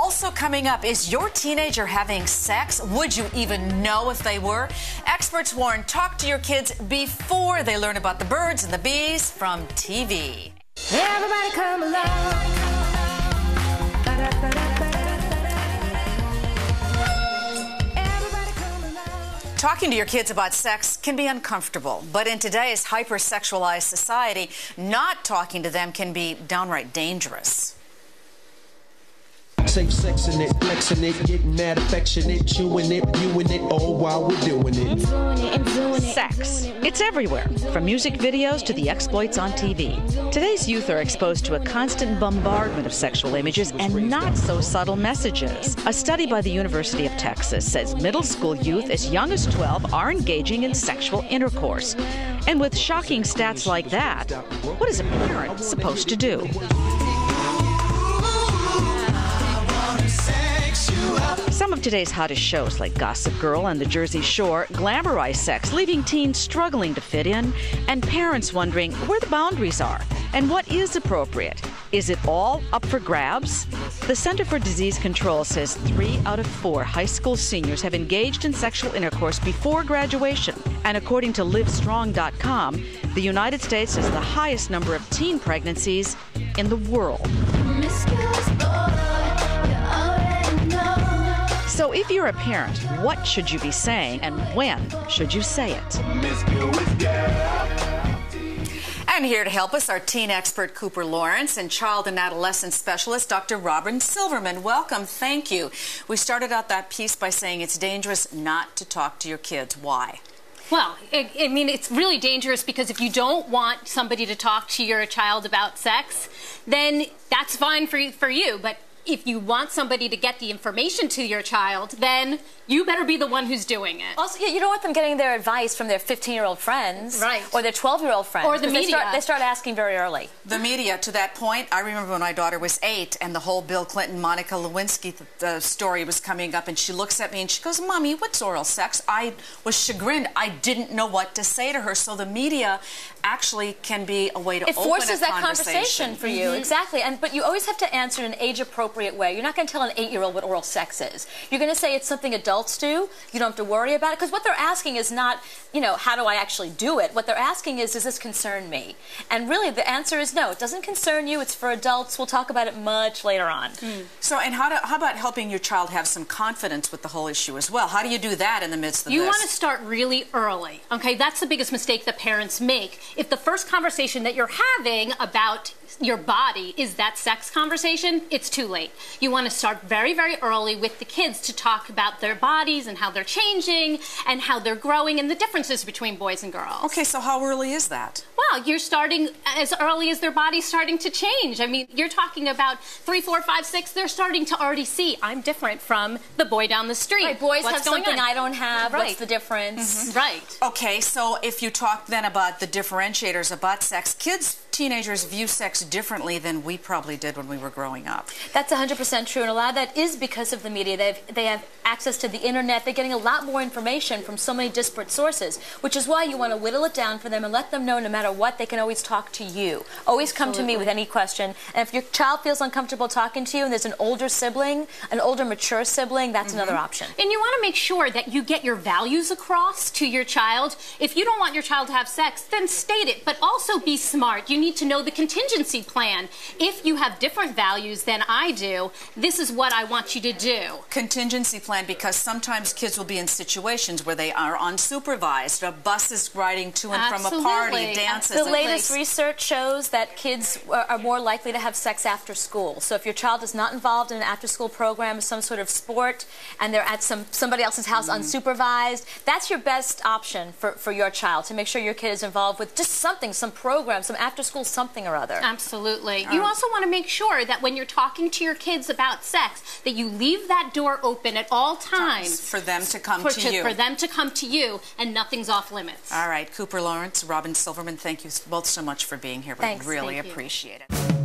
Also coming up, is your teenager having sex? Would you even know if they were? Experts warn, talk to your kids before they learn about the birds and the bees from TV. Everybody come along. Talking to your kids about sex can be uncomfortable, but in today's hypersexualized society, not talking to them can be downright dangerous. Safe sexing it, flexing it, getting mad affectionate, chewing it, viewing it, all while we're doing it. Sex. It's everywhere, from music videos to the exploits on TV. Today's youth are exposed to a constant bombardment of sexual images and not so subtle messages. A study by the University of Texas says middle school youth as young as 12 are engaging in sexual intercourse. And with shocking stats like that, what is a parent supposed to do? Some of today's hottest shows, like Gossip Girl and The Jersey Shore, glamorize sex, leaving teens struggling to fit in, and parents wondering where the boundaries are and what is appropriate. Is it all up for grabs? The Center for Disease Control says 3 out of 4 high school seniors have engaged in sexual intercourse before graduation. And according to LiveStrong.com, the United States has the highest number of teen pregnancies in the world. So if you're a parent, what should you be saying and when should you say it? And here to help us, our teen expert Cooper Lawrence and child and adolescent specialist Dr. Robyn Silverman. Welcome. Thank you. We started out that piece by saying it's dangerous not to talk to your kids. Why? Well, I mean, it's really dangerous because if you don't want somebody to talk to your child about sex, then that's fine for you. But if you want somebody to get the information to your child, then you better be the one who's doing it. Also, you don't want them getting their advice from their 15-year-old friends. Right. Or their 12-year-old friends. Or the media. They start asking very early. The media, to that point, I remember when my daughter was 8 and the whole Bill Clinton, Monica Lewinsky story was coming up, and she looks at me and she goes, "Mommy, what's oral sex?" I was chagrined. I didn't know what to say to her. So the media actually can be a way to open a conversation. It forces that conversation for you, exactly. But you always have to answer in an age-appropriate way. You're not going to tell an 8-year-old what oral sex is. You're going to say it's something adults do. You don't have to worry about it, because what they're asking is not, you know, how do I actually do it? What they're asking is, does this concern me? And really, the answer is no. It doesn't concern you. It's for adults. We'll talk about it much later on. So, and how about helping your child have some confidence with the whole issue as well? How do you do that in the midst of this? You want to start really early, okay? That's the biggest mistake that parents make. If the first conversation that you're having about your body is that sex conversation, it's too late. You want to start very, very early with the kids to talk about their bodies and how they're changing and how they're growing and the differences between boys and girls. Okay, so how early is that? Well, you're starting as early as their body's starting to change. I mean, you're talking about 3, 4, 5, 6, they're starting to already see, I'm different from the boy down the street. Right, boys What's have something on? I don't have. Right. What's the difference? Right. Okay, so if you talk then about the differentiators about sex, teenagers view sex differently than we probably did when we were growing up. That's 100% true, and a lot of that is because of the media. They have access to the internet. They're getting a lot more information from so many disparate sources, which is why you want to whittle it down for them and let them know no matter what, they can always talk to you. Always come to me with any question. And if your child feels uncomfortable talking to you and there's an older sibling, an older mature sibling, that's another option. And you want to make sure that you get your values across to your child. If you don't want your child to have sex, then state it, but also be smart. You need to know the contingency plan. If you have different values than I do, this is what I want you to do. Contingency plan, because sometimes kids will be in situations where they are unsupervised. A bus is riding to and from a party, dances. The latest research shows that kids are more likely to have sex after school. So if your child is not involved in an after-school program, some sort of sport, and they're at somebody else's house unsupervised, that's your best option for your child, to make sure your kid is involved with just something, some program, some after-school something or other. Absolutely. You also want to make sure that when you're talking to your kids about sex, that you leave that door open at all times for them to come to you. For them to come to you, and nothing's off limits. All right, Cooper Lawrence, Robyn Silverman, thank you both so much for being here. Thanks. We really appreciate it.